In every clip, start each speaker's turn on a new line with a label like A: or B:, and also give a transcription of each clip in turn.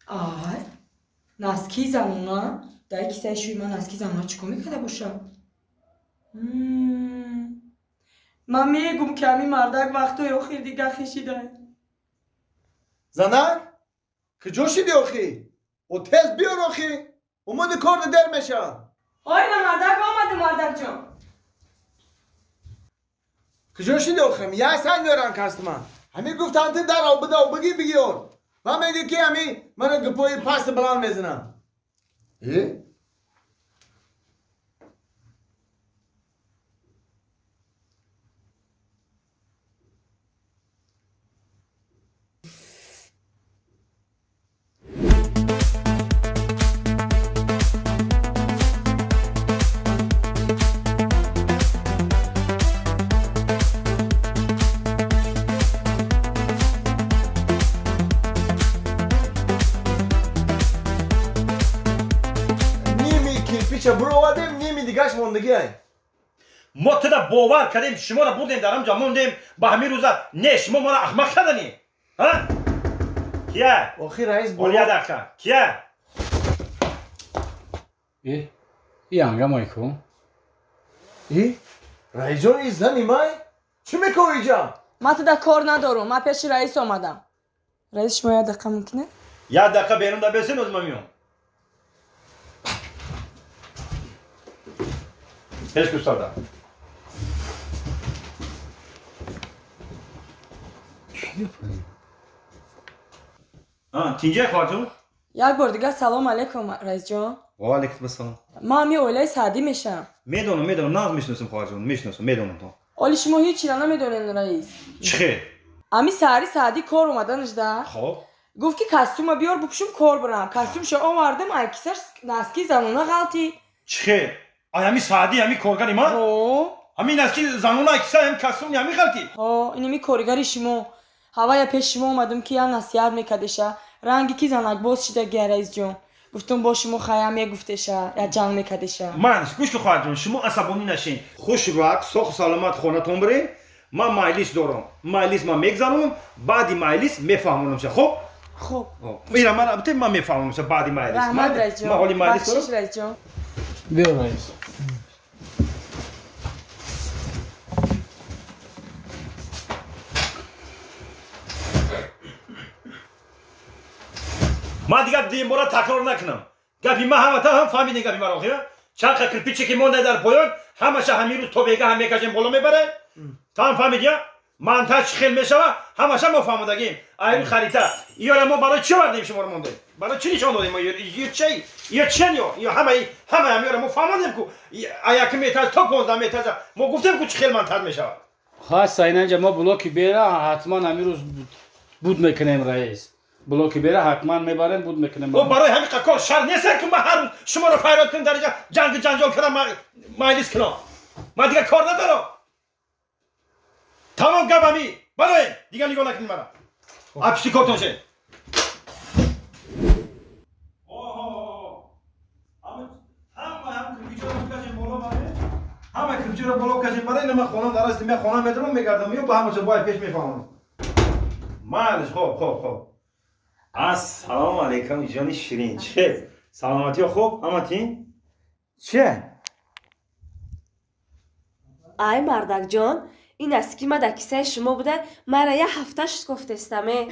A: آی نسکی زمونا در کیسه شوی ما نسکی زمونا چیکار میکرده باشم من میگم که همین مردک وقتای آخر دیگه خشیده
B: زنک کجا شدی آخی؟ و تز بیار آخی اومد کار در میشه
A: آی مردک آمده مردک جان
B: کجا شدی آخی؟ یه سنگ دارن کست من همین گفتن تو در آب بده و بگی بگیار و میگه که همین من گپای پست بلان میزنم برو آدم نیمی دیگهش موندگی هست
C: ما تدا باور کردیم شما را بردیم در همجا موندیم با همین روزا نه شما ما را احمق کردنی ها؟ کیه؟
B: آخی رئیس
C: بولیا دکه کیه؟
D: ای هنگام کو؟
B: رئیس جان این زنی مای؟ چی میکنی اینجا؟
A: من تو در کار ندارم من پیش رئیس آمدم رئیس شما یه دقیقه ممکنه؟
C: یه دقیقه بیرون در بسین از ما میام هیچ کس دارم تینجه خواه جون؟
A: یک بار دیگه سلام علیکم رئیس جان
C: و علیکم السلام
A: ما همی اولای سعدی میشم
C: میدونم نه میشناسم خواه جون میشناسم میدونم تو
A: اولی شما هیچی را نمیدونین رئیس
C: چخه؟
A: امی سهری سعدی کار اومدنش ده
C: خب
A: گفت که کستوم بیار بپوشم کار برم کستوم شو آوردم اکیسر نسکی زنونه غلطی
C: چخه؟ همی سعدی همی کارگری ما؟ همین نسکی زنونه اکیسر هم کستوم همی غلطی؟
A: اینمی کارگری شما هوای پیش شما اومدم که یا نصیحت میکدشه رنگی که زنک باز شده گه رئیس جون گفتم با شما خیام یه گفتشه یا جنگ میکدشه
C: من گوش که خواهد جون شما عصبانی نشین خوش راک سخ سلامت خونتون برین من مایلیس دارم مایلیس من میگذارم بعدی مایلیس میفهمونم شه خب میرم من البته من میفهمونم شه بعدی مایلیس
A: رحمت رئیس جون
C: من حالی مایلیس
A: بخشش رئیس جون
D: بیا رئیس
C: من دیگه این بار تکرار نکنم گپی ما همه تا هم فهمیدین گپی مرا خیلی چند کرپیچی که مونده در پایان همش همین روز تو بگه هم میکشیم بالا میبره تا هم فهمیدی من تا خیلی میشوه همش ما فهمیدگیم ایرو خریطه یا ما برای چی آوردیم شما رو مونده برای چی نشون دادیم ما یه چی یا همه ما فهمیدیم که ایا که میتاز تا 15 میتاز ما گفتیم که خیلی منتر میشوه
D: خاص اینجا ما بلوکی بیره حتما همین روز بود میکنیم رئیس بلوکی بیره حتما میبریم بود میکنیم
C: و برای همین کار شر نیست که ما هر شما رو فریاد کنیم در اینجا جنگ جنجال کردم مایلیس کنم من دیگه کار ندارم تمام گپمی برای دیگه نگاه نکنید مرا اپسی کارتون شه همه کلچه رو بالا کشیم برای من خونم در است من خونم میتونم میگردم یا با همه چه باید پیش میفهمم مالش خوب السلام علیکم جان شیرین چه سلامتی خوب همتین چه
E: ای مردک جان این است که ما در کیسه شما بوده مرا یه هفتهش گفتستمه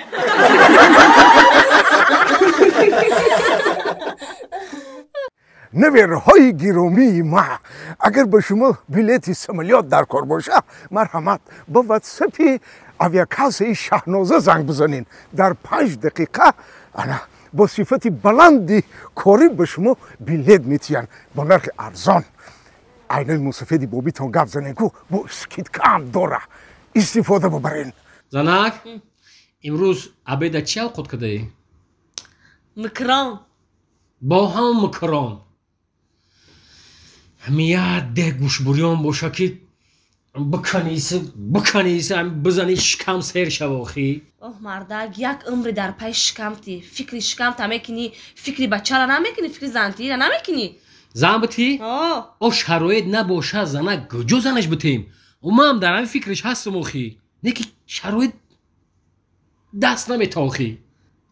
F: نویرهای گرامی ما اگر به شما بلیت سمالیات در کار باشه مرحمت با واتساپ اویاکاسه شهنازه زنگ بزنین در 5 دقیقه انا با صفت بلندی کاری به شما بلیت میتین با نرخ ارزان اینای مسافدی بابی تون گپ زنین کو با اسکیت کم داره استفاده ببرین
D: زنک امروز عبیده چی اوقات کده ای؟
E: مکران
D: با هم مکران همیه ده گوش بریان باشه که بکنیسه بزنی شکم سیر شواخی
E: اوه مردک یک عمر در پای شکمتی فکری شکمت نمیکنی فکری بچه را نمیکنی فکری زنتی را نمیکنی
D: زن بتی؟ او شرایط نباشه زنک گجو زنش بتیم و ما هم در همین فکرش هستم اخی نه که شرایط دست نمیتاخی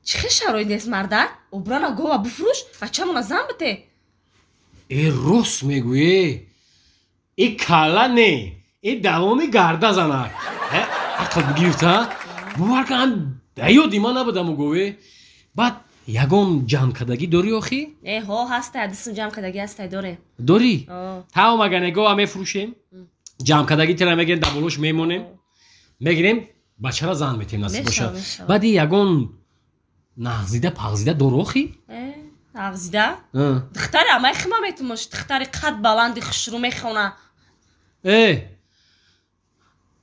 E: چه شرایطی است مردک؟ اوبرانا گوه بفروش و چمون زن بته.
G: ای راست میگویی. ای کلا نه. ای دوامی گرده زنه. عقل بگیرتا. باور کن دیو دیما نبودم گویی. بعد یگون جمع کردگی داری آخی؟
E: ها هسته دستم جمع کردگی هسته داره.
G: داری؟ تا مگه نگاه میفروشیم؟ جمع کردگی تیره میگن دبولوش میمونیم. میگیریم بچه را زن میتیم نصیب باشه. بعد یگون نغزیده پغزیده داری آخی؟
E: نغزیده؟ دختری امای خیمه میتونمش. دختری قد بلندی خشرو میخونه.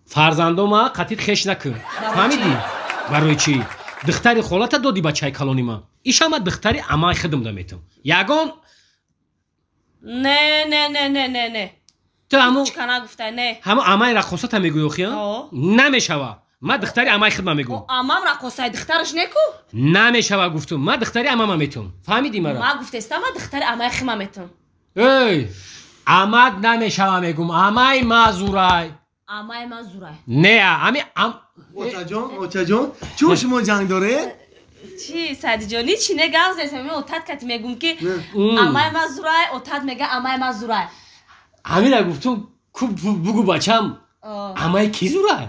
G: فرزندو ما قطیت خش نکن. فهمیدی؟ برای چی؟ دختری خالت دادی بچه کلانی ما. ایش هم دختری امای خدم دمیتم. یگون
E: نه
G: تو همون
E: چکنه گفته نه
G: همون امای رقصات هم میگوی اخی ها؟ نمیشوه. ما دختری امای خدم میگم.
E: امام رقصای دخترش نکو؟
G: نمیشوه گفتم. ما دختری امام میتونم. فهمیدی مرا؟
E: ما گفته استم ما دختری امای خیمه میتونم.
G: اماد نمیشوه میگم. امای مازورای.
E: امای مازورای.
G: نه امی
B: اوچا جان چون شما جنگ داره؟
E: چی سادی جانی چی نگاز است می اوتات کت میگم که امای مازورای اوتات میگه امای مازورای.
G: امیر گفتم بگو بچم امای کی زورای؟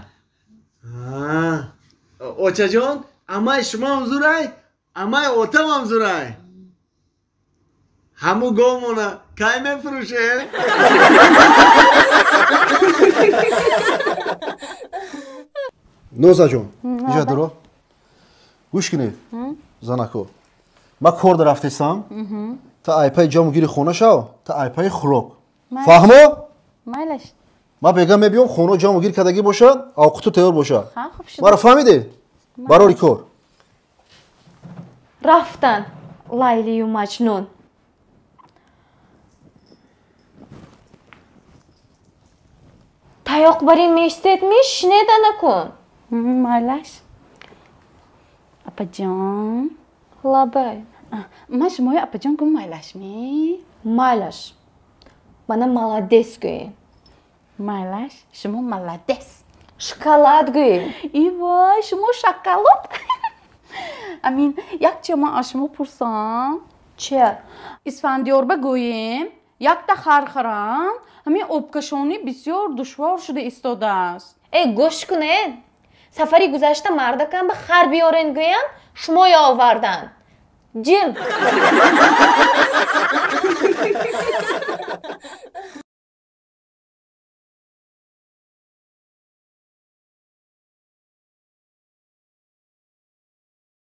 B: اوچا جان امای شما هم زورای امای اوتم هم زورای. همو گومونه کای میفروشه؟
H: نوزا جون اینجا درو گوش کنید زنکو ما کار رفتم تا ایپای جامو گیری خونه شو تا ایپای خلوق فهمو؟
I: مالش
H: ما بگم میبیام خونه جامو گیر کدگی باشه اوقاتو تیار باشه
I: خوب شد
H: ما را فهمیدی؟ برای کار
I: رفتن لیلی و مجنون تایاق برین میشتید میشنیده نکن
J: مالش اپا جان
I: لابای
J: ما شمای اپا جان گم مالش می
I: مالش منه مالادس گوین
J: مالش شما مالادس
I: شکلات گوین
J: ای وای شما شکلات امین یک چه ما اشما پرسان
I: چه؟
J: اسفندیار بگوییم یک تا خرخران همین آبکشانی بسیار دشوار شده ایستاده است
I: ای گوش کنین سفری گذشته مردکم به خر بیارین گوین شما یا آوردن جن